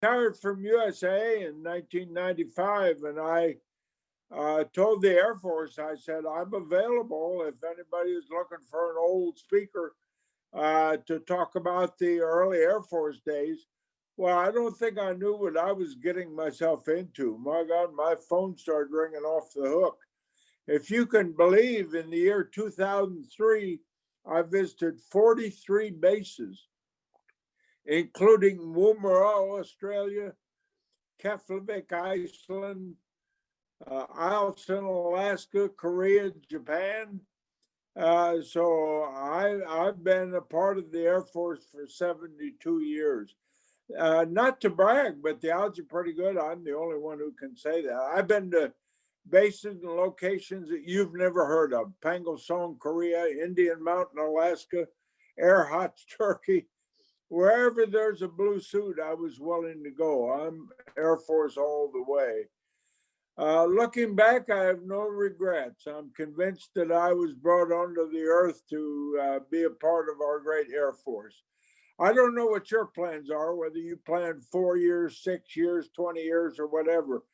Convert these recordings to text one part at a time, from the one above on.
retired from USA in 1995, and I told the Air Force, I said, I'm available if anybody is looking for an old speaker to talk about the early Air Force days. Well, I don't think I knew what I was getting myself into. My God, my phone started ringing off the hook. If you can believe, in the year 2003, I visited 43 bases, including Woomera, Australia, Keflavik, Iceland, Eielson, Alaska, Korea, Japan. I've been a part of the Air Force for 72 years. Not to brag, but the odds are pretty good. I'm the only one who can say that. I've been to bases and locations that you've never heard of: Pangalsong, Korea; Indian Mountain, Alaska; Earhart, Turkey. Wherever there's a blue suit, I was willing to go. I'm Air Force all the way. Looking back, I have no regrets. I'm convinced that I was brought onto the earth to be a part of our great Air Force. I don't know what your plans are, whether you plan 4 years, 6 years, 20 years, or whatever.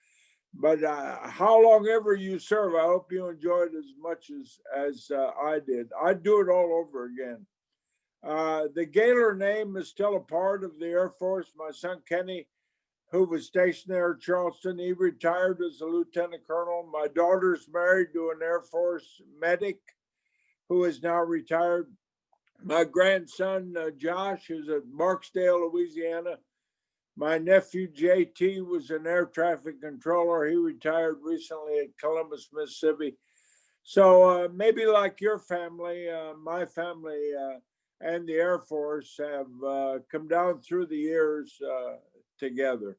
But how long ever you serve, I hope you enjoyed as much as I did. I'd do it all over again. The Gaylor name is still a part of the Air Force. My son Kenny, who was stationed there at Charleston, he retired as a lieutenant colonel. My daughter's married to an Air Force medic who is now retired. My grandson, Josh, is at Barksdale, Louisiana. My nephew, JT, was an air traffic controller. He retired recently at Columbus, Mississippi. So maybe like your family, my family and the Air Force have come down through the years together.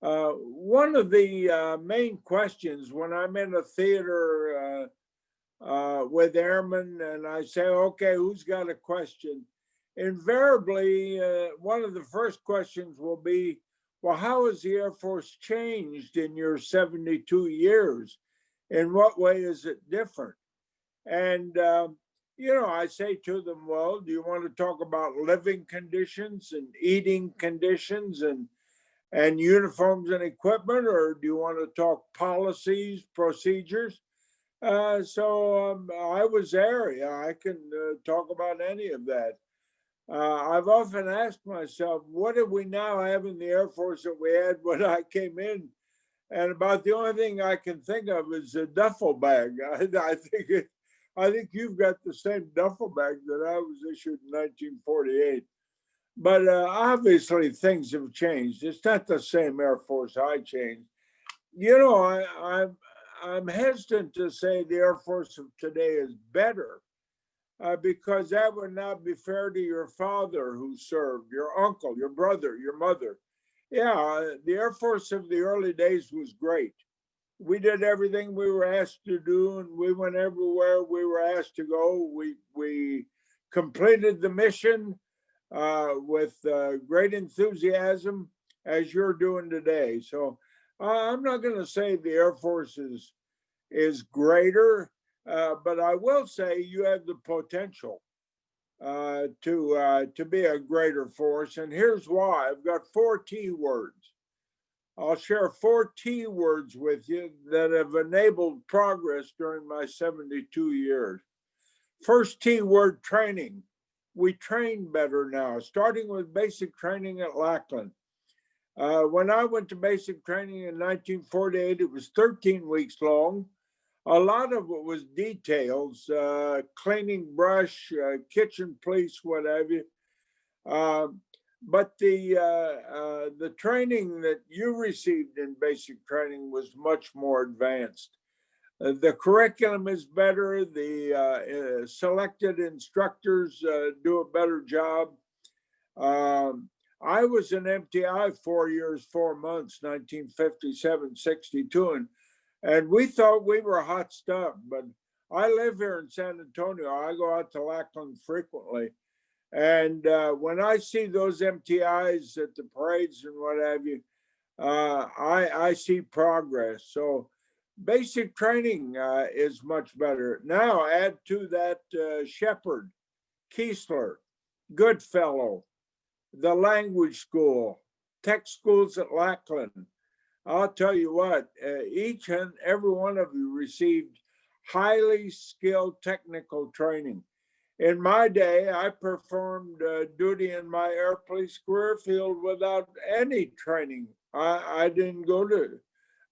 One of the main questions when I'm in a theater with airmen and I say, okay, who's got a question? Invariably, one of the first questions will be, well, how has the Air Force changed in your 72 years? In what way is it different? And, I say to them, well, do you want to talk about living conditions and eating conditions and uniforms and equipment, or do you want to talk policies, procedures? I was there. Yeah, I can talk about any of that. I've often asked myself, what do we now have in the Air Force that we had when I came in? And about the only thing I can think of is a duffel bag. I think you've got the same duffel bag that I was issued in 1948. But obviously things have changed. It's not the same Air Force I changed. I'm hesitant to say the Air Force of today is better because that would not be fair to your father who served, your uncle, your brother, your mother. Yeah, the Air Force of the early days was great. We did everything we were asked to do, and we went everywhere we were asked to go. We completed the mission with great enthusiasm, as you're doing today. So I'm not going to say the Air Force is greater, but I will say you have the potential to be a greater force. And here's why. I've got 4 T words. I'll share 4 T words with you that have enabled progress during my 72 years. First T word, training. We train better now, starting with basic training at Lackland. When I went to basic training in 1948, it was 13 weeks long. A lot of it was details, cleaning brush, kitchen police, what have you. But the training that you received in basic training was much more advanced. The curriculum is better. The selected instructors do a better job. I was in MTI 4 years, 4 months, 1957, 62, and we thought we were hot stuff. But I live here in San Antonio. I go out to Lackland frequently. And when I see those MTIs at the parades and what have you, I see progress. So basic training is much better. Now add to that Shepherd, Keesler, Goodfellow, the language school, tech schools at Lackland. I'll tell you what, each and every one of you received highly skilled technical training. In my day, I performed duty in my air police career field without any training. I didn't go to,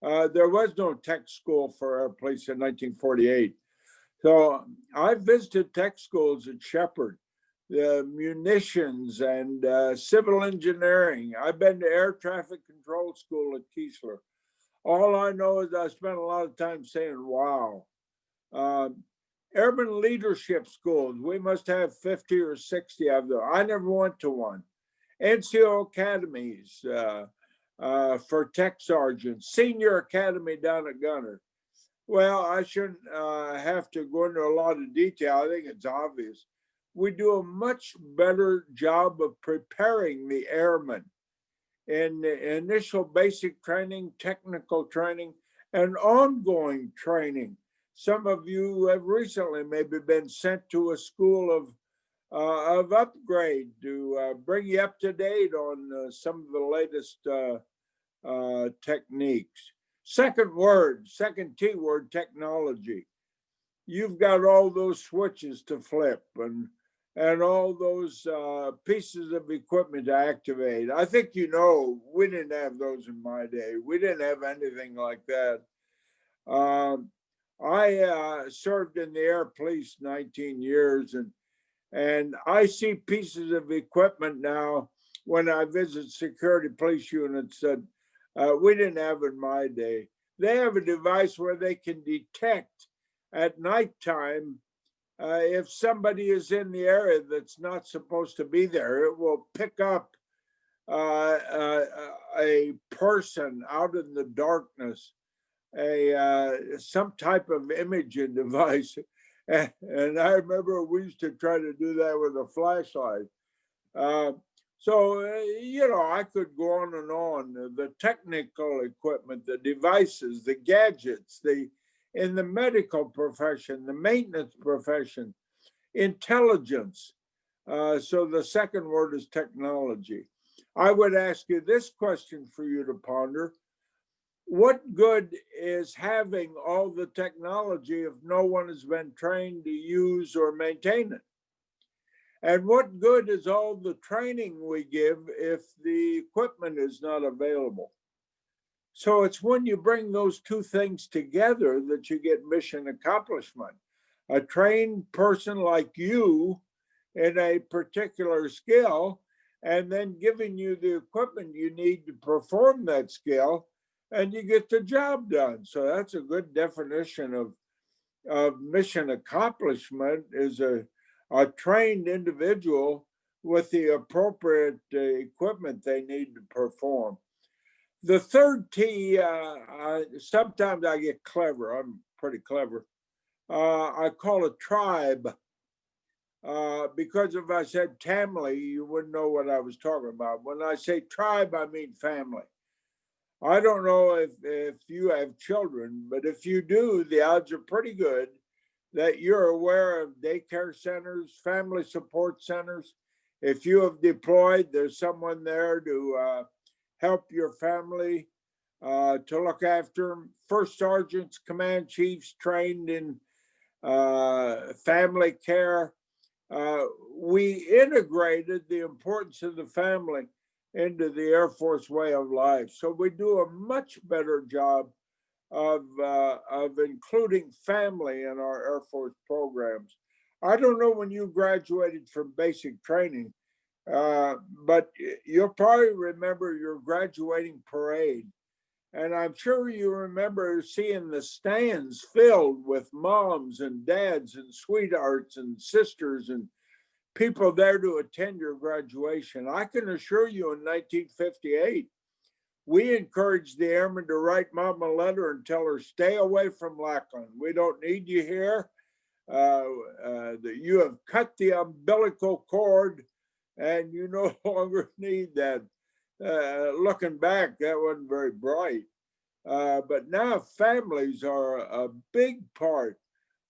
there was no tech school for air police in 1948. So I visited tech schools at Shepherd, munitions and civil engineering. I've been to air traffic control school at Keesler. All I know is I spent a lot of time saying, wow. Airman leadership schools, we must have 50 or 60 of them. I never went to one. NCO academies for tech sergeants, senior academy down at Gunner. Well, I shouldn't have to go into a lot of detail. I think it's obvious. We do a much better job of preparing the airmen in the initial basic training, technical training, and ongoing training. Some of you have recently maybe been sent to a school of upgrade to bring you up to date on some of the latest techniques. Second T word, technology. You've got all those switches to flip and all those pieces of equipment to activate. I think you know, we didn't have those in my day. We didn't have anything like that. I served in the Air Police 19 years, and I see pieces of equipment now when I visit security police units that we didn't have in my day. They have a device where they can detect at nighttime if somebody is in the area that's not supposed to be there. It will pick up a person out in the darkness, some type of imaging device. And I remember we used to try to do that with a flashlight. You know, I could go on and on. The technical equipment, the devices, the gadgets, in the medical profession, the maintenance profession, intelligence. So the second word is technology. I would ask you this question for you to ponder. What good is having all the technology if no one has been trained to use or maintain it? And what good is all the training we give if the equipment is not available? So it's when you bring those two things together that you get mission accomplishment. A trained person like you in a particular skill, and then giving you the equipment you need to perform that skill, and you get the job done. So that's a good definition of mission accomplishment, is a trained individual with the appropriate equipment they need to perform. The third T, sometimes I get clever. I'm pretty clever. I call it tribe, because if I said family, you wouldn't know what I was talking about. When I say tribe, I mean family. I don't know if you have children, but if you do, the odds are pretty good that you're aware of daycare centers, family support centers. If you have deployed, there's someone there to help your family, to look after them. First sergeants, command chiefs trained in family care. We integrated the importance of the family into the Air Force way of life. So we do a much better job of including family in our Air Force programs. I don't know when you graduated from basic training, but you'll probably remember your graduating parade. And I'm sure you remember seeing the stands filled with moms and dads and sweethearts and sisters and people there to attend your graduation. I can assure you in 1958, we encouraged the airmen to write mom a letter and tell her, stay away from Lackland. We don't need you here. That you have cut the umbilical cord and you no longer need that. Looking back, that wasn't very bright. But now families are a big part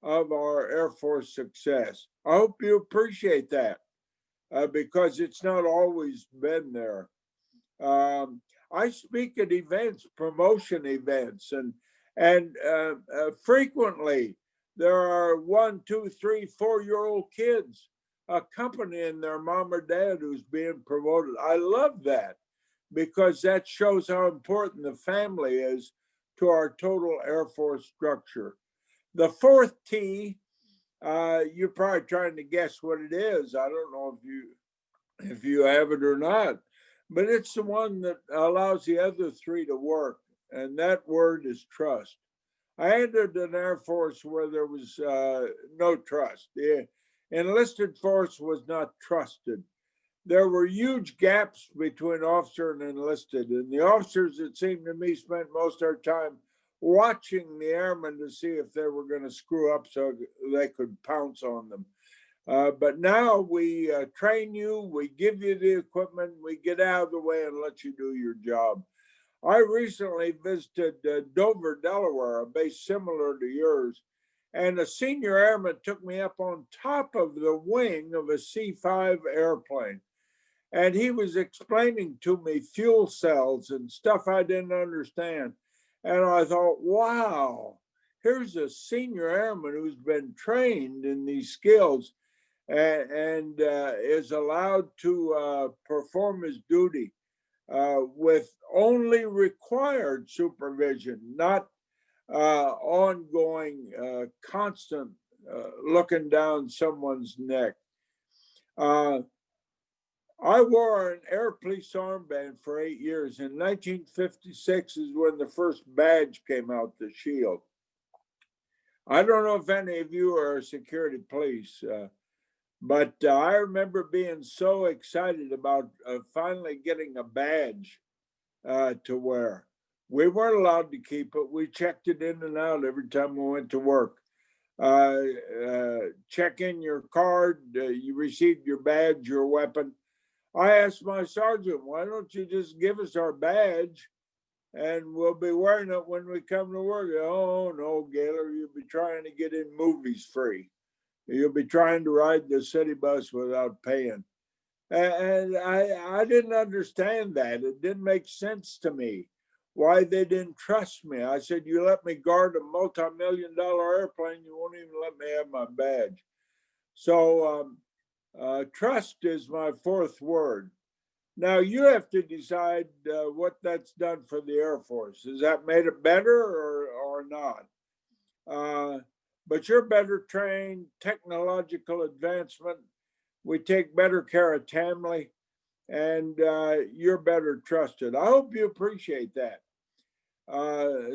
of our Air Force success. I hope you appreciate that, because it's not always been there. I speak at events, promotion events, and frequently there are 1, 2, 3, 4-year-old kids accompanying their mom or dad who's being promoted. I love that because that shows how important the family is to our total Air Force structure. The fourth T, you're probably trying to guess what it is. I don't know if you have it or not, but it's the one that allows the other three to work, and that word is trust. I entered an Air Force where there was no trust. The enlisted force was not trusted. There were huge gaps between officer and enlisted, and the officers, it seemed to me, spent most of their time watching the airmen to see if they were going to screw up so they could pounce on them. But now we train you, we give you the equipment, we get out of the way and let you do your job. I recently visited Dover, Delaware, a base similar to yours, and a senior airman took me up on top of the wing of a C-5 airplane. And he was explaining to me fuel cells and stuff I didn't understand. And I thought, wow, here's a senior airman who's been trained in these skills and is allowed to perform his duty with only required supervision, not ongoing, constant looking down someone's neck. I wore an Air Police armband for 8 years. In 1956 is when the first badge came out, the shield. I don't know if any of you are security police, but I remember being so excited about finally getting a badge to wear. We weren't allowed to keep it. We checked it in and out every time we went to work. Check in your card, you received your badge, your weapon. I asked my sergeant, why don't you just give us our badge and we'll be wearing it when we come to work? Oh, no, Gaylor, you'll be trying to get in movies free. You'll be trying to ride the city bus without paying. And I didn't understand that. It didn't make sense to me why they didn't trust me. I said, you let me guard a multi-million-dollar airplane, you won't even let me have my badge. So trust is my fourth word. Now you have to decide what that's done for the Air Force. Has that made it better or not? But you're better trained, technological advancement. We take better care of Tamley, and you're better trusted. I hope you appreciate that.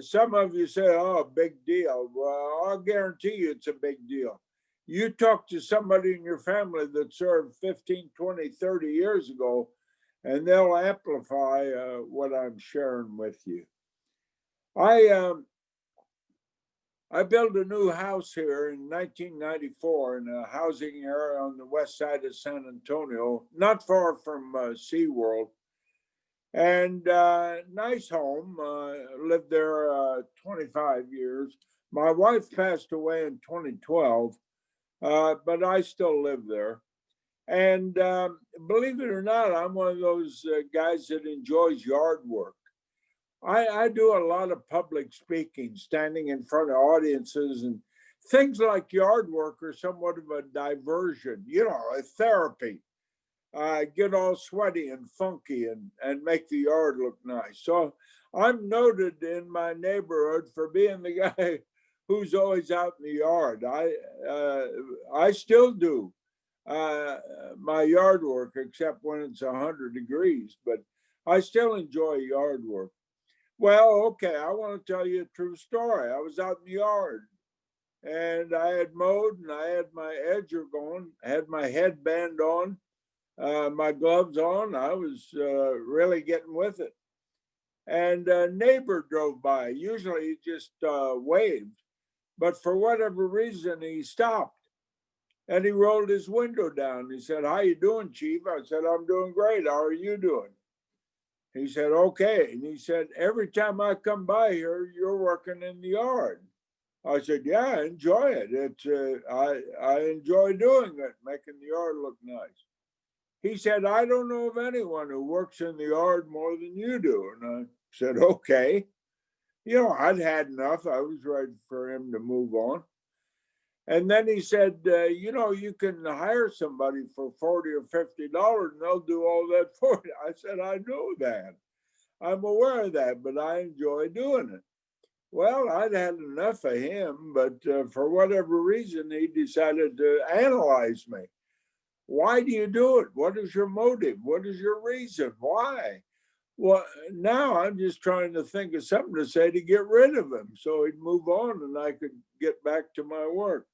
Some of you say, oh, big deal. Well, I'll guarantee you it's a big deal. You talk to somebody in your family that served 15, 20, 30 years ago, and they'll amplify what I'm sharing with you. I built a new house here in 1994 in a housing area on the west side of San Antonio, not far from SeaWorld. And nice home, lived there 25 years. My wife passed away in 2012. But I still live there. And believe it or not, I'm one of those guys that enjoys yard work. I do a lot of public speaking, standing in front of audiences, and things like yard work are somewhat of a diversion, a therapy. Get all sweaty and funky and make the yard look nice. So I'm noted in my neighborhood for being the guy who's always out in the yard. I still do my yard work, except when it's 100 degrees, but I still enjoy yard work. Well, okay, I want to tell you a true story. I was out in the yard and I had mowed and I had my edger going, I had my headband on, my gloves on. I was really getting with it. And a neighbor drove by. Usually he just waved. But for whatever reason, he stopped and he rolled his window down. He said, how you doing, Chief? I said, I'm doing great. How are you doing? He said, okay. And he said, every time I come by here, you're working in the yard. I said, yeah, I enjoy it. I enjoy doing it, making the yard look nice. He said, I don't know of anyone who works in the yard more than you do. And I said, okay. You know, I'd had enough. I was ready for him to move on. And then he said, you know, you can hire somebody for $40 or $50 and they'll do all that for you. I said, I know that. I'm aware of that, but I enjoy doing it. Well, I'd had enough of him, but for whatever reason, he decided to analyze me. Why do you do it? What is your motive? What is your reason? Why? Well, now I'm just trying to think of something to say to get rid of him so he'd move on and I could get back to my work.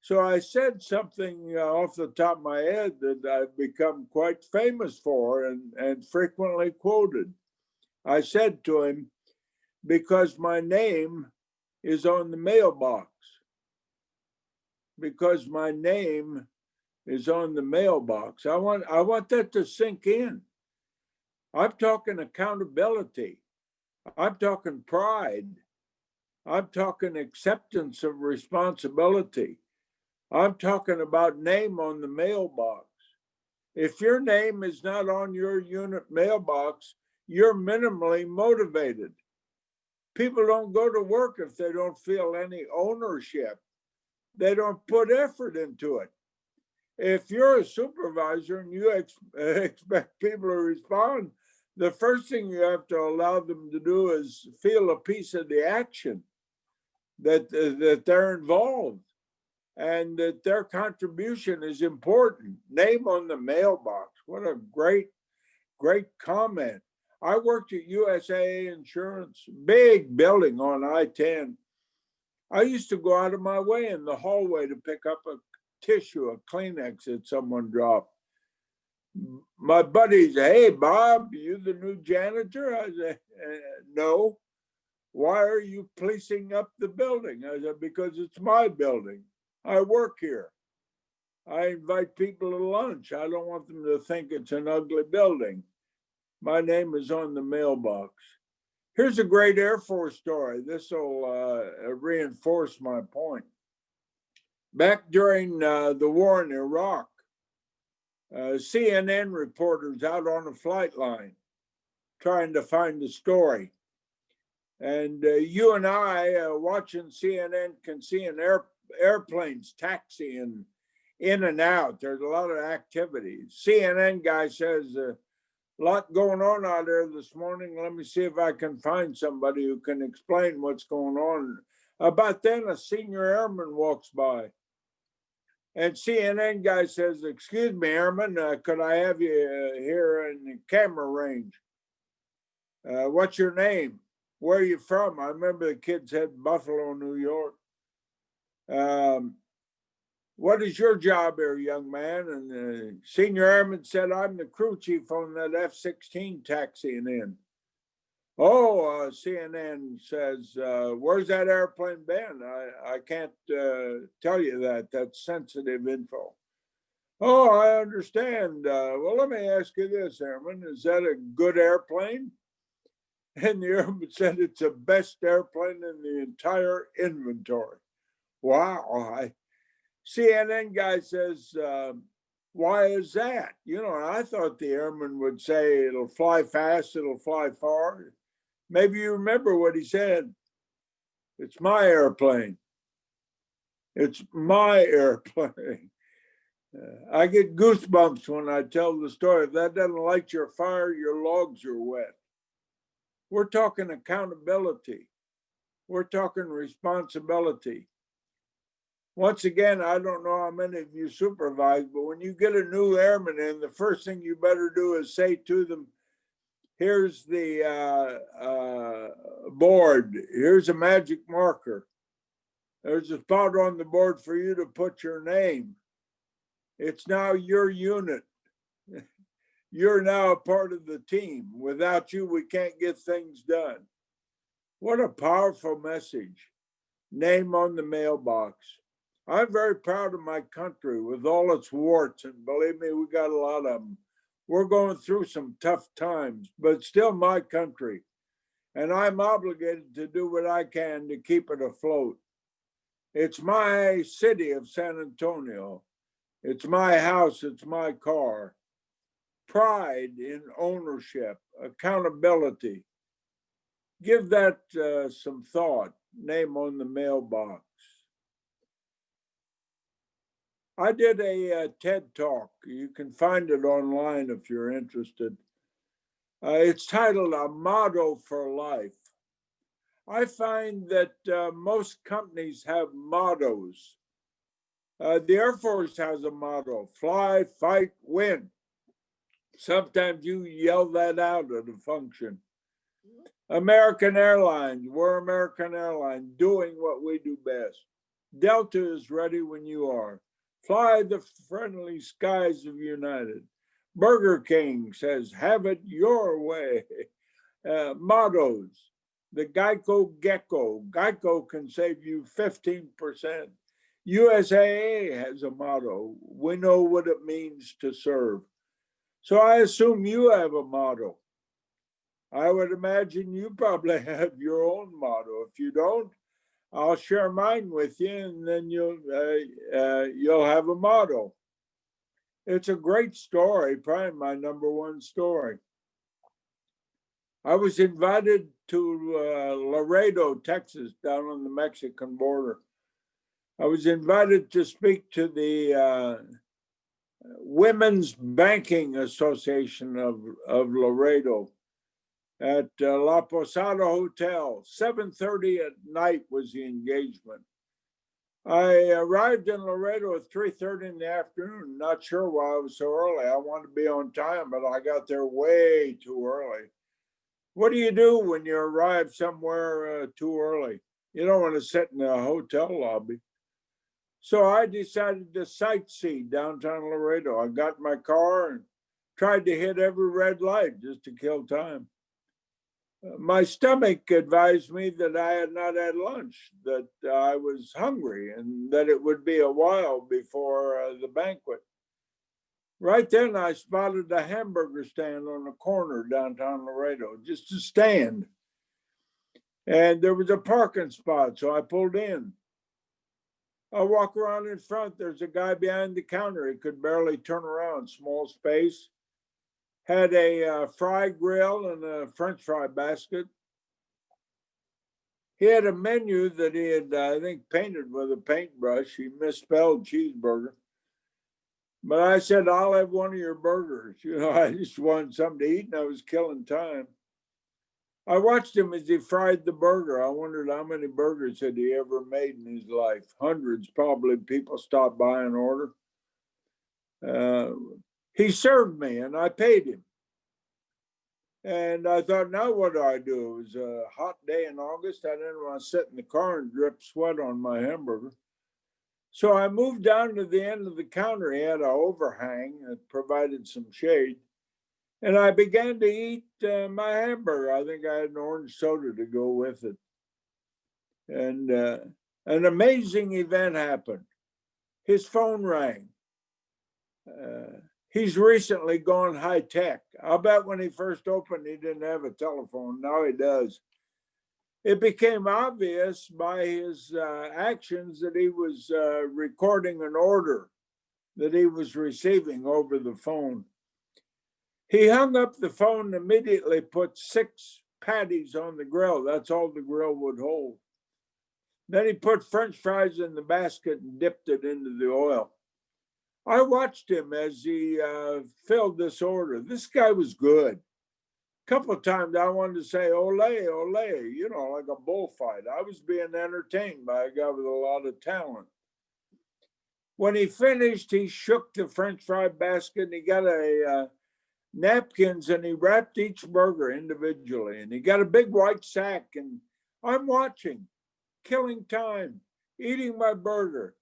So I said something off the top of my head that I've become quite famous for and frequently quoted. I said to him, because my name is on the mailbox. Because my name is on the mailbox. I want that to sink in. I'm talking accountability. I'm talking pride. I'm talking acceptance of responsibility. I'm talking about name on the mailbox. If your name is not on your unit mailbox, you're minimally motivated. People don't go to work if they don't feel any ownership. They don't put effort into it. If you're a supervisor and you expect people to respond, the first thing you have to allow them to do is feel a piece of the action, that they're involved and that their contribution is important. Name on the mailbox. What a great comment. I worked at USA Insurance, big building on I-10. I used to go out of my way in the hallway to pick up a tissue, a Kleenex that someone dropped. My buddies, hey, Bob, you the new janitor? I said, no. Why are you policing up the building? I said, because it's my building. I work here. I invite people to lunch. I don't want them to think it's an ugly building. My name is on the mailbox. Here's a great Air Force story. This will reinforce my point. Back during the war in Iraq, CNN reporters out on a flight line trying to find a story. And you and I watching CNN can see an airplanes taxiing in and out. There's a lot of activity. CNN guy says, a lot going on out there this morning. Let me see if I can find somebody who can explain what's going on. About then, a senior airman walks by. And CNN guy says, excuse me, airman, could I have you here in the camera range? What's your name? Where are you from? I remember the kid said Buffalo, New York. What is your job here, young man? And the senior airman said, I'm the crew chief on that F-16 taxiing in. Oh, CNN says, where's that airplane been? I can't tell you that. That's sensitive info. Oh, I understand. Well, let me ask you this, Airman. Is that a good airplane? And the airman said, it's the best airplane in the entire inventory. Wow. CNN guy says, why is that? You know, I thought the airman would say, it'll fly fast, it'll fly far. Maybe you remember what he said. It's my airplane. It's my airplane. I get goosebumps when I tell the story. If that doesn't light your fire, your logs are wet. We're talking accountability. We're talking responsibility. Once again, I don't know how many of you supervise, but when you get a new airman in, the first thing you better do is say to them, here's the board. Here's a magic marker. There's a spot on the board for you to put your name. It's now your unit. You're now a part of the team. Without you, we can't get things done. What a powerful message. Name on the mailbox. I'm very proud of my country with all its warts, and believe me, we got a lot of them. We're going through some tough times, but it's still my country. And I'm obligated to do what I can to keep it afloat. It's my city of San Antonio. It's my house, it's my car. pride in ownership, accountability. Give that some thought. Name on the mailbox. I did a TED Talk. You can find it online if you're interested. It's titled A Motto for Life. I find that most companies have mottos. The Air Force has a motto: fly, fight, win. Sometimes you yell that out at a function. American Airlines, we're American Airlines, doing what we do best. Delta is ready when you are. Fly the friendly skies of United. Burger King says, have it your way. Mottos. The Geico Gecko. Geico can save you 15%. USAA has a motto. We know what it means to serve. So I assume you have a motto. I would imagine you probably have your own motto. If you don't, I'll share mine with you, and then you'll have a motto. It's a great story, probably my number one story. I was invited to Laredo, Texas, down on the Mexican border. I was invited to speak to the Women's Banking Association of Laredo at La Posada Hotel. 7:30 at night was the engagement. I arrived in Laredo at 3:30 in the afternoon. Not sure why I was so early. I wanted to be on time, but I got there way too early. What do you do when you arrive somewhere too early? You don't want to sit in a hotel lobby. So I decided to sightsee downtown Laredo. I got in my car and tried to hit every red light just to kill time. My stomach advised me that I had not had lunch, that I was hungry, and that it would be a while before the banquet. Right then, I spotted a hamburger stand on the corner downtown Laredo, just a stand. And there was a parking spot, so I pulled in. I walk around in front. There's a guy behind the counter. He could barely turn around, small space. Had a fry grill and a French fry basket. He had a menu that he had, I think, painted with a paintbrush. He misspelled cheeseburger. But I said, I'll have one of your burgers. You know, I just wanted something to eat, and I was killing time. I watched him as he fried the burger. I wondered how many burgers had he ever made in his life. Hundreds, probably. People stopped by and order. He served me, and I paid him. And I thought, now what do I do? It was a hot day in August. I didn't want to sit in the car and drip sweat on my hamburger. So I moved down to the end of the counter. He had an overhang that provided some shade. And I began to eat my hamburger. I think I had an orange soda to go with it. And an amazing event happened. His phone rang. He's recently gone high tech. I'll bet when he first opened, he didn't have a telephone. Now he does. It became obvious by his actions that he was recording an order that he was receiving over the phone. He hung up the phone and immediately put 6 patties on the grill. That's all the grill would hold. Then he put French fries in the basket and dipped it into the oil. I watched him as he filled this order. This guy was good. A couple of times I wanted to say, ole, ole, you know, like a bullfight. I was being entertained by a guy with a lot of talent. When he finished, he shook the French fry basket and he got a napkins and he wrapped each burger individually. And he got a big white sack, and I'm watching, killing time, eating my burger.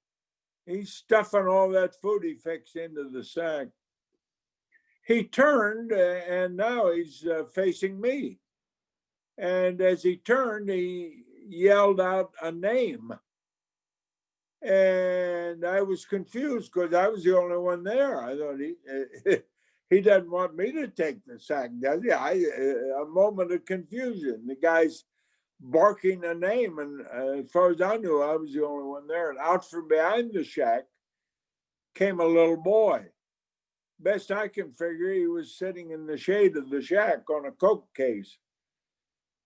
He's stuffing all that food he fixed into the sack. He turned and now he's facing me. And as he turned, he yelled out a name. And I was confused because I was the only one there. I thought he doesn't want me to take the sack, does he? A moment of confusion. The guy's barking a name, and as far as I knew, I was the only one there. And out from behind the shack came a little boy. Best I can figure, he was sitting in the shade of the shack on a Coke case.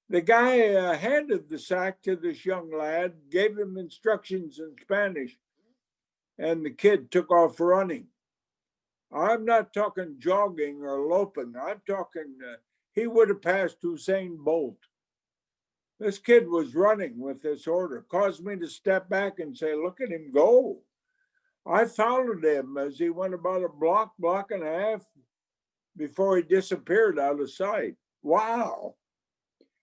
The guy handed the sack to this young lad, gave him instructions in Spanish, and the kid took off running. I'm not talking jogging or loping. I'm talking, he would have passed Usain Bolt. This kid was running with this order, caused me to step back and say, look at him go. I followed him as he went about a block and a half before he disappeared out of sight. Wow.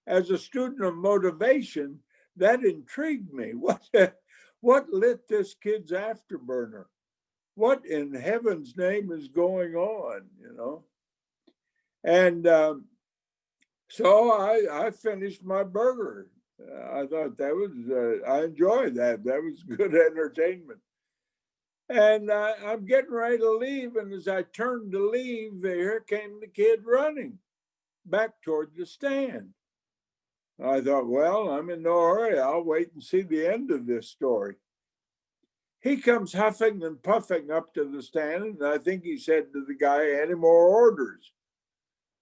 As a student of motivation, that intrigued me. What lit this kid's afterburner? What in heaven's name is going on, you know? And so I finished my burger. I thought that was, I enjoyed that. That was good entertainment. And I'm getting ready to leave. And as I turned to leave, here came the kid running back toward the stand. I thought, well, I'm in no hurry. I'll wait and see the end of this story. He comes huffing and puffing up to the stand. And I think he said to the guy, any more orders?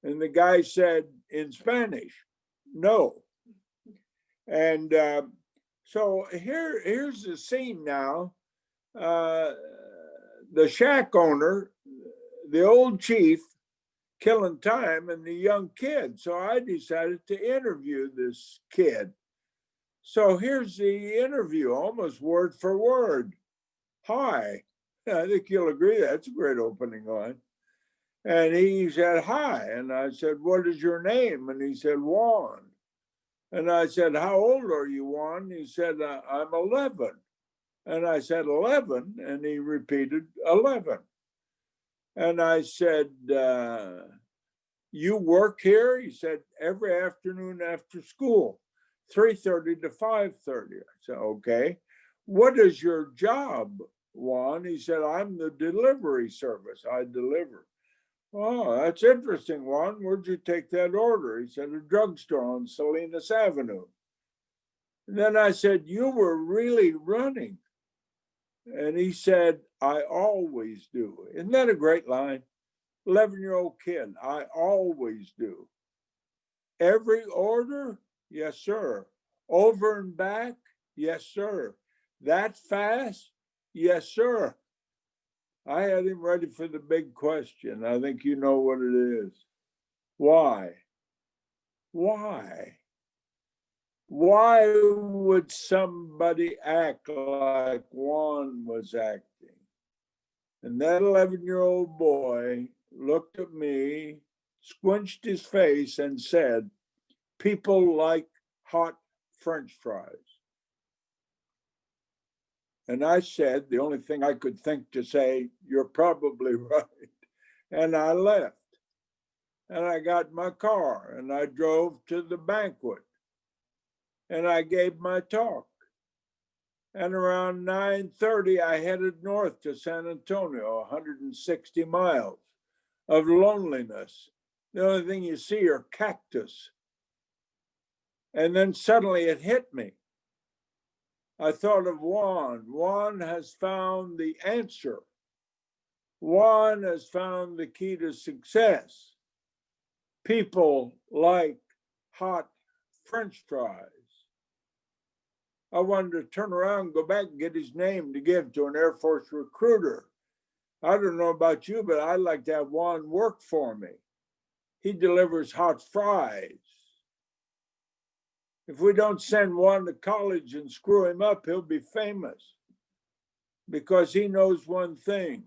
And the guy said in Spanish, no. And so here's the scene now. The shack owner, the old chief, killing time, and the young kid. So I decided to interview this kid. So here's the interview, almost word for word. Hi. I think you'll agree that's a great opening line. And he said, hi. And I said, what is your name? And he said, Juan. And I said, how old are you, Juan? He said, I'm 11. And I said, 11? And he repeated, 11. And I said, you work here? He said, every afternoon after school, 3:30 to 5:30. I said, okay. What is your job, Juan? He said, I'm the delivery service. I deliver. Oh, that's interesting, Juan. Where'd you take that order? He said, a drugstore on Salinas Avenue. And then I said, you were really running. And he said, I always do. Isn't that a great line? 11-year-old kid, I always do. Every order? Yes, sir. Over and back? Yes, sir. That fast? Yes, sir. I had him ready for the big question. I think you know what it is. Why? Why? Why would somebody act like Juan was acting? And that 11-year-old boy looked at me, squinched his face, and said, people like hot French fries. And I said, the only thing I could think to say, you're probably right. And I left. And I got in my car and I drove to the banquet. And I gave my talk. And around 9:30, I headed north to San Antonio, 160 miles of loneliness. The only thing you see are cactus. And then suddenly it hit me. I thought of Juan. Juan has found the answer. Juan has found the key to success. People like hot French fries. I wanted to turn around, go back and get his name to give to an Air Force recruiter. I don't know about you, but I'd like to have Juan work for me. He delivers hot fries. If we don't send Juan to college and screw him up, he'll be famous because he knows one thing.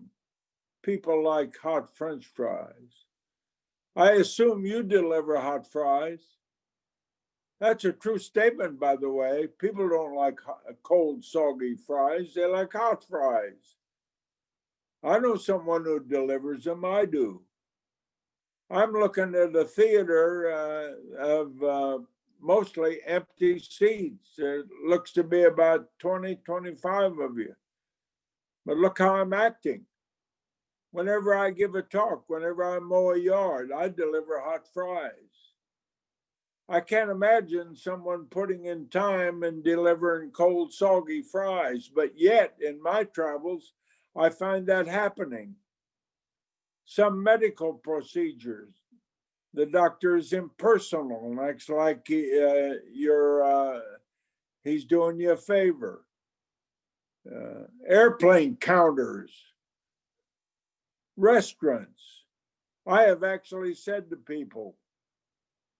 People like hot French fries. I assume you deliver hot fries. That's a true statement, by the way. People don't like cold, soggy fries. They like hot fries. I know someone who delivers them. I do. I'm looking at a theater of mostly empty seats. It looks to be about 20, 25 of you. But look how I'm acting. Whenever I give a talk, whenever I mow a yard, I deliver hot fries. I can't imagine someone putting in time and delivering cold, soggy fries. But yet, in my travels, I find that happening. Some medical procedures. The doctor is impersonal, and acts like he's doing you a favor. Airplane counters, restaurants. I have actually said to people,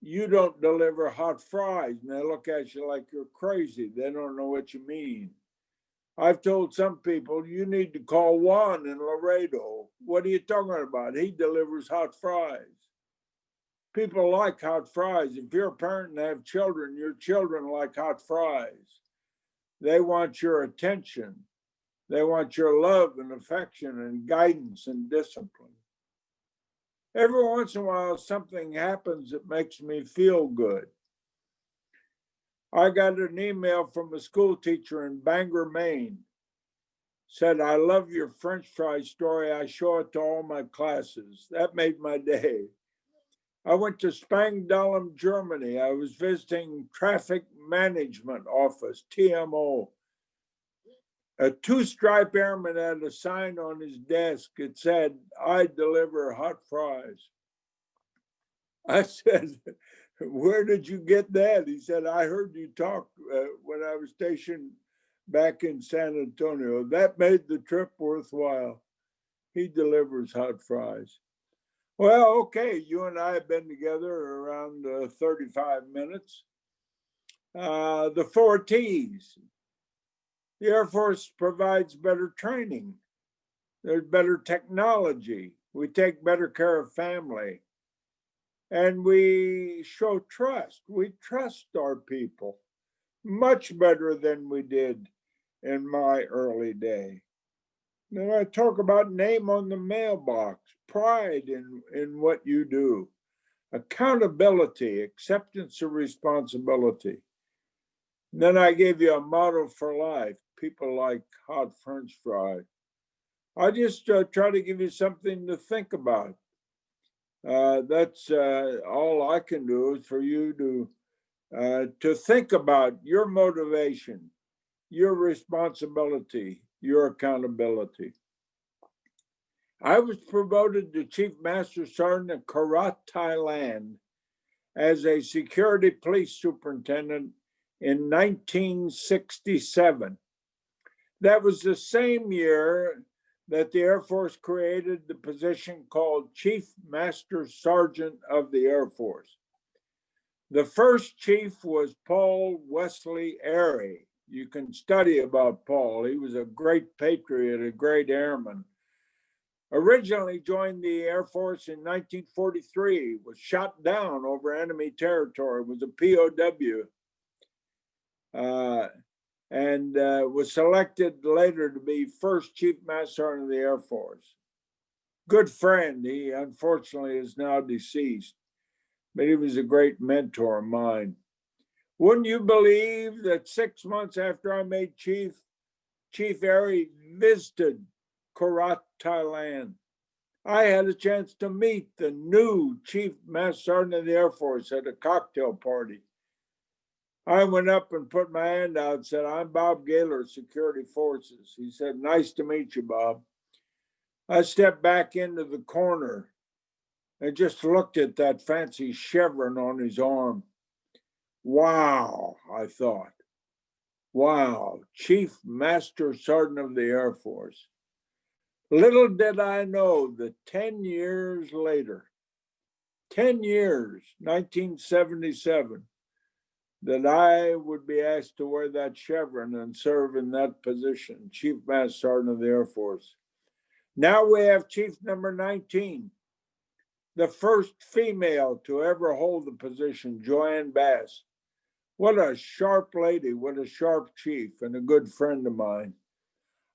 you don't deliver hot fries, and they look at you like you're crazy. They don't know what you mean. I've told some people, you need to call Juan in Laredo. What are you talking about? He delivers hot fries. People like hot fries. If you're a parent and have children, your children like hot fries. They want your attention. They want your love and affection and guidance and discipline. Every once in a while, something happens that makes me feel good. I got an email from a school teacher in Bangor, Maine. Said, I love your French fry story. I show it to all my classes. That made my day. I went to Spangdahlem, Germany. I was visiting Traffic Management Office, TMO. A two-stripe airman had a sign on his desk. It said, I deliver hot fries. I said, where did you get that? He said, I heard you talk when I was stationed back in San Antonio. That made the trip worthwhile. He delivers hot fries. Well, okay, you and I have been together around 35 minutes. The 4 T's. The Air Force provides better training. There's better technology. We take better care of family. And we show trust. We trust our people much better than we did in my early day. Then I talk about name on the mailbox, pride in what you do, accountability, acceptance of responsibility. And then I gave you a motto for life. People like hot French fries. I just try to give you something to think about. That's all I can do is for you to think about your motivation, your responsibility, your accountability. I was promoted to Chief Master Sergeant of Korat, Thailand, as a security police superintendent in 1967. That was the same year that the Air Force created the position called Chief Master Sergeant of the Air Force. The first chief was Paul Wesley Airy. You can study about Paul. He was a great patriot, a great airman. Originally joined the Air Force in 1943, was shot down over enemy territory, was a POW, and was selected later to be first Chief Master Sergeant of the Air Force. Good friend. He unfortunately is now deceased, but he was a great mentor of mine. Wouldn't you believe that 6 months after I made Chief Airy visited Korat, Thailand. I had a chance to meet the new Chief Master Sergeant of the Air Force at a cocktail party. I went up and put my hand out and said, I'm Bob Gaylor, Security Forces. He said, nice to meet you, Bob. I stepped back into the corner and just looked at that fancy chevron on his arm. Wow, I thought. Wow, Chief Master Sergeant of the Air Force. Little did I know that 10 years later, 10 years, 1977, that I would be asked to wear that chevron and serve in that position, Chief Master Sergeant of the Air Force. Now we have Chief number 19, the first female to ever hold the position, Joanne Bass. What a sharp lady, what a sharp chief, and a good friend of mine.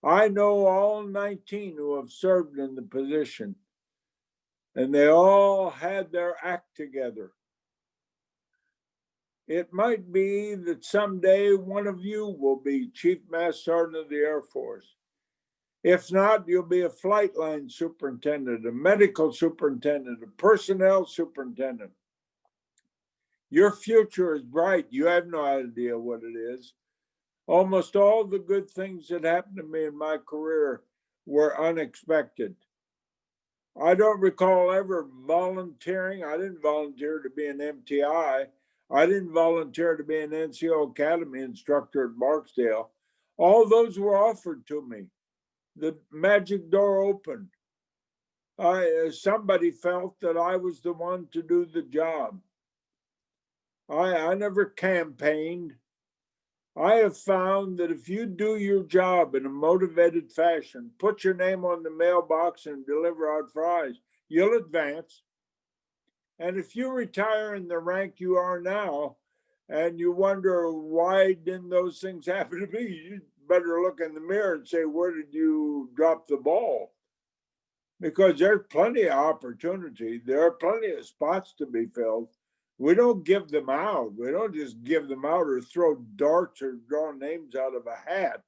I know all 19 who have served in the position, and they all had their act together. It might be that someday one of you will be Chief Master Sergeant of the Air Force. If not, you'll be a flight line superintendent, a medical superintendent, a personnel superintendent. Your future is bright. You have no idea what it is. Almost all the good things that happened to me in my career were unexpected. I don't recall ever volunteering. I didn't volunteer to be an MTI. I didn't volunteer to be an NCO Academy instructor at Barksdale. All those were offered to me. The magic door opened. Somebody felt that I was the one to do the job. I never campaigned. I have found that if you do your job in a motivated fashion, put your name on the mailbox and deliver out fries, you'll advance. And if you retire in the rank you are now, and you wonder why didn't those things happen to me, you better look in the mirror and say, where did you drop the ball? Because there's plenty of opportunity. There are plenty of spots to be filled. We don't give them out. We don't just give them out or throw darts or draw names out of a hat.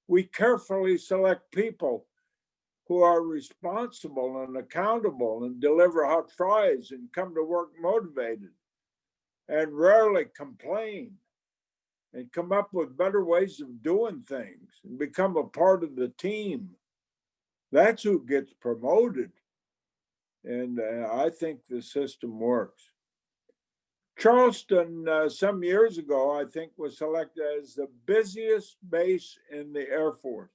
We carefully select people who are responsible and accountable and deliver hot fries and come to work motivated and rarely complain and come up with better ways of doing things and become a part of the team. That's who gets promoted. And I think the system works. Charleston, some years ago, I think, was selected as the busiest base in the Air Force.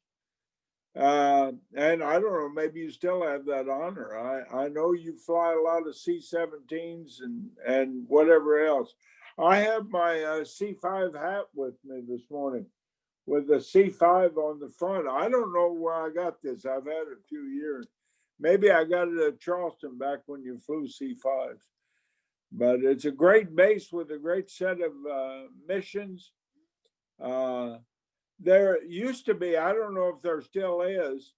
And I don't know, maybe you still have that honor. I know you fly a lot of C-17s and whatever else. I have my C-5 hat with me this morning with the C-5 on the front. I don't know where I got this. I've had it a few years. Maybe I got it at Charleston back when you flew C-5s. But it's a great base with a great set of missions. There used to be, I don't know if there still is,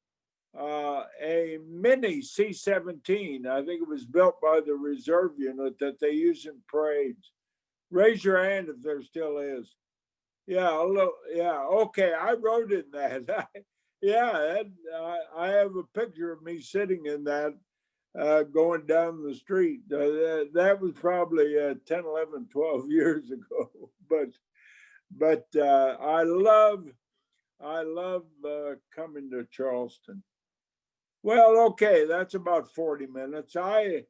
a mini C-17. I think it was built by the reserve unit that they use in parades. Raise your hand if there still is. Yeah, yeah, okay, I rode in that. I have a picture of me sitting in that going down the street. That was probably 10, 11, 12 years ago. But I love coming to Charleston. Well, okay, that's about 40 minutes. I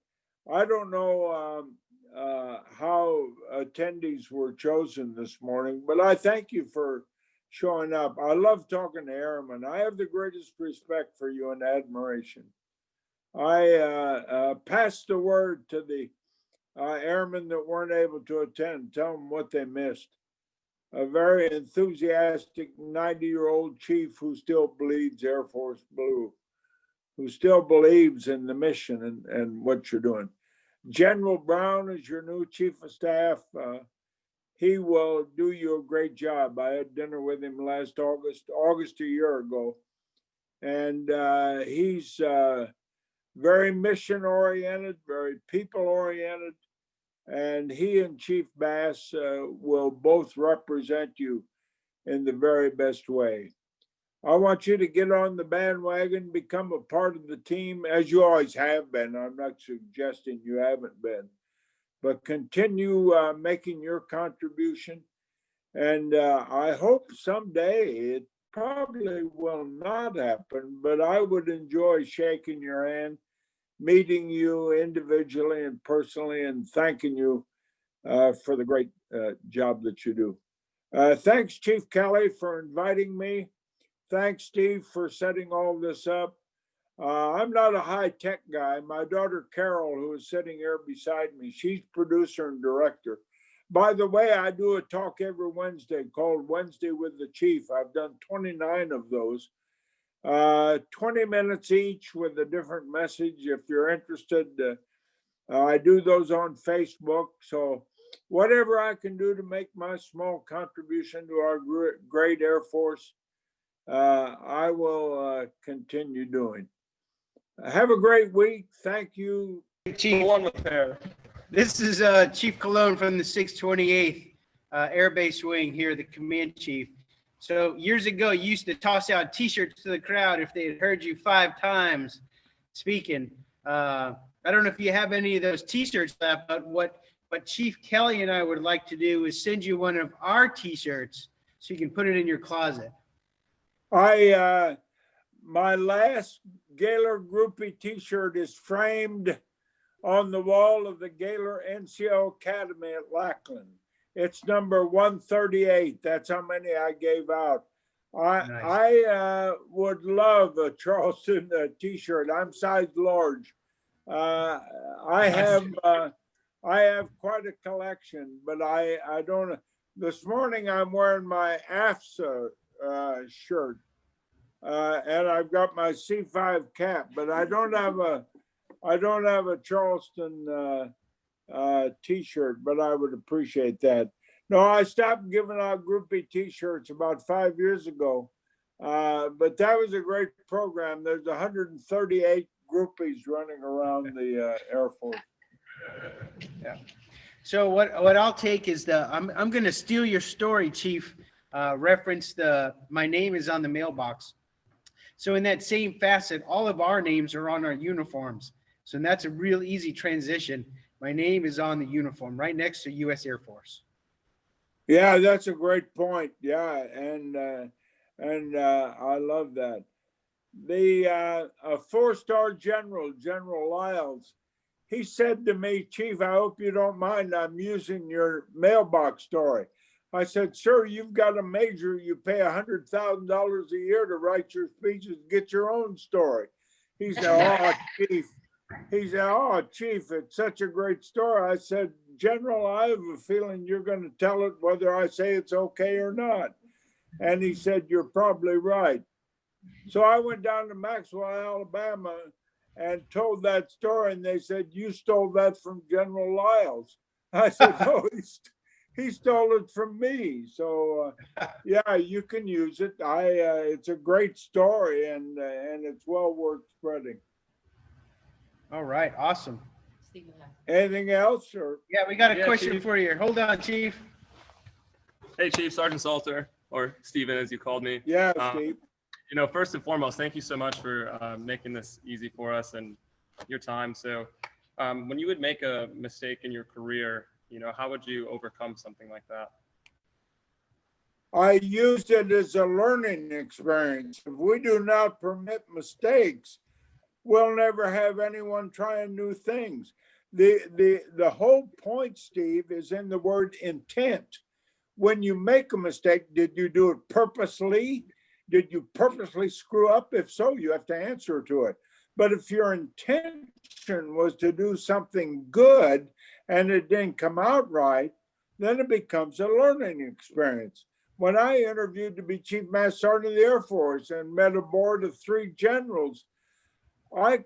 don't know how attendees were chosen this morning, but I thank you for showing up. I love talking to airmen. I have the greatest respect for you and admiration. I passed the word to the airmen that weren't able to attend, tell them what they missed. A very enthusiastic 90-year-old chief who still bleeds Air Force blue, who still believes in the mission and what you're doing. General Brown is your new chief of staff. He will do you a great job. I had dinner with him last August a year ago. And he's very mission oriented, very people oriented. And he and Chief Bass will both represent you in the very best way. I want you to get on the bandwagon, become a part of the team, as you always have been. I'm not suggesting you haven't been, but continue making your contribution. And I hope someday, it probably will not happen, but I would enjoy shaking your hand, meeting you individually and personally, and thanking you for the great job that you do. Thanks, Chief Kelly, for inviting me. Thanks, Steve, for setting all this up. I'm not a high-tech guy. My daughter, Carol, who is sitting here beside me, she's producer and director. By the way, I do a talk every Wednesday called Wednesday with the Chief. I've done 29 of those. 20 minutes each with a different message. If you're interested, I do those on Facebook. So whatever I can do to make my small contribution to our great Air Force, I will continue doing. Have a great week. Thank you. Chief, this is Chief Cologne from the 628th Air Base Wing here, the command chief. So years ago, you used to toss out T-shirts to the crowd if they had heard you 5 times speaking. I don't know if you have any of those T-shirts left, but what Chief Kelly and I would like to do is send you one of our T-shirts so you can put it in your closet. My last Gaylor Groupie t-shirt is framed on the wall of the Gaylor NCO Academy at Lackland. It's number 138. That's how many I gave out. Nice. I would love a Charleston t-shirt. I'm size large. I have quite a collection, but I don't. This morning I'm wearing my AFSA shirt, and I've got my C5 cap, but I don't have a Charleston t-shirt, but I would appreciate that. No, I stopped giving out groupie t-shirts about 5 years ago, but that was a great program. There's 138 groupies running around the Air Force. Yeah. So what I'll take is I'm going to steal your story, Chief. Reference my name is on the mailbox. So in that same facet, all of our names are on our uniforms. So that's a real easy transition. My name is on the uniform right next to U.S. Air Force. Yeah, that's a great point. Yeah, and I love that. The a four-star general, General Lyles, he said to me, Chief, I hope you don't mind, I'm using your mailbox story. I said, sir, you've got a major, you pay $100,000 a year to write your speeches, get your own story. He said, oh, Chief. He said, oh, Chief, it's such a great story. I said, General, I have a feeling you're going to tell it whether I say it's okay or not. And he said, you're probably right. So I went down to Maxwell, Alabama, and told that story, and they said, you stole that from General Lyles. I said, no, he stole it from me. So yeah, you can use it. It's a great story, and it's well worth spreading. All right, awesome. Anything else? Or yeah, we got a question Chief. for you. Hold on, Chief. Hey, Chief, Sergeant Salter, or Steven, as you called me. Yeah, Steve. First and foremost, thank you so much for making this easy for us and your time. So when you would make a mistake in your career, how would you overcome something like that? I used it as a learning experience. If we do not permit mistakes, we'll never have anyone trying new things. The whole point, Steve, is in the word intent. When you make a mistake, did you do it purposely? Did you purposely screw up? If so, you have to answer to it. But if your intention was to do something good and it didn't come out right, then it becomes a learning experience. When I interviewed to be Chief Master Sergeant of the Air Force and met a board of 3 generals, I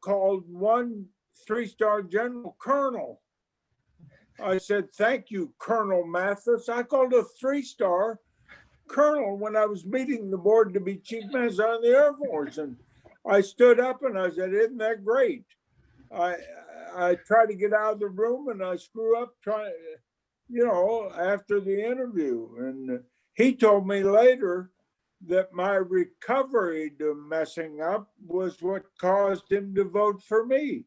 called one 3-star general colonel. I said, thank you, Colonel Mathis. I called a 3-star colonel when I was meeting the board to be Chief Master Sergeant of the Air Force. And I stood up and I said, isn't that great? I tried to get out of the room and I screw up after the interview. And he told me later that my recovery to messing up was what caused him to vote for me.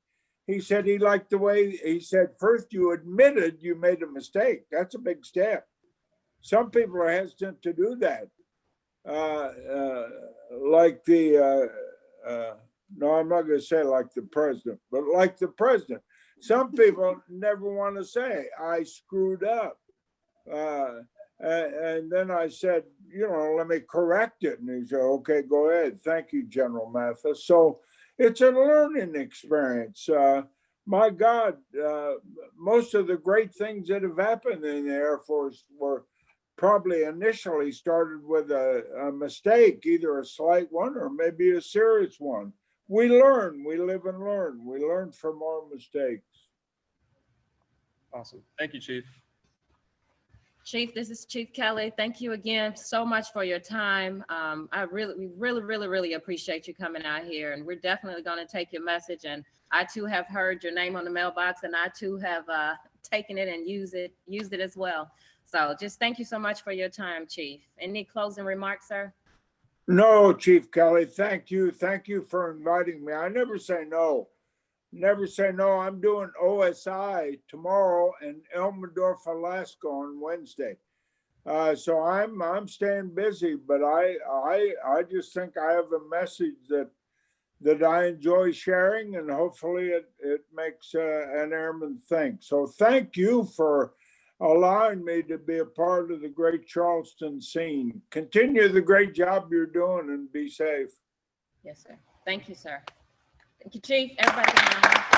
He said he liked the way, he said, first you admitted you made a mistake. That's a big step. Some people are hesitant to do that. No, I'm not going to say like the president, but like the president. Some people never want to say, I screwed up. And then I said, let me correct it. And he said, okay, go ahead. Thank you, General Mathis. So it's a learning experience. My God, most of the great things that have happened in the Air Force were probably initially started with a mistake, either a slight one or maybe a serious one. We learn, we live and learn. We learn from our mistakes. Awesome. Thank you, Chief. Chief, this is Chief Kelly. Thank you again so much for your time. We really appreciate you coming out here, and we're definitely going to take your message. And I too have heard your name on the mailbox, and I too have taken it and used it as well. So just thank you so much for your time, Chief. Any closing remarks, sir? No, Chief Kelly, thank you. Thank you for inviting me. I never say no. Never say no. I'm doing OSI tomorrow in Elmendorf, Alaska on Wednesday. So I'm staying busy, but I just think I have a message that I enjoy sharing, and hopefully it makes an airman think. So thank you for allowing me to be a part of the great Charleston scene. Continue the great job you're doing and be safe. Yes, sir. Thank you, sir. Thank you, Chief. Everybody.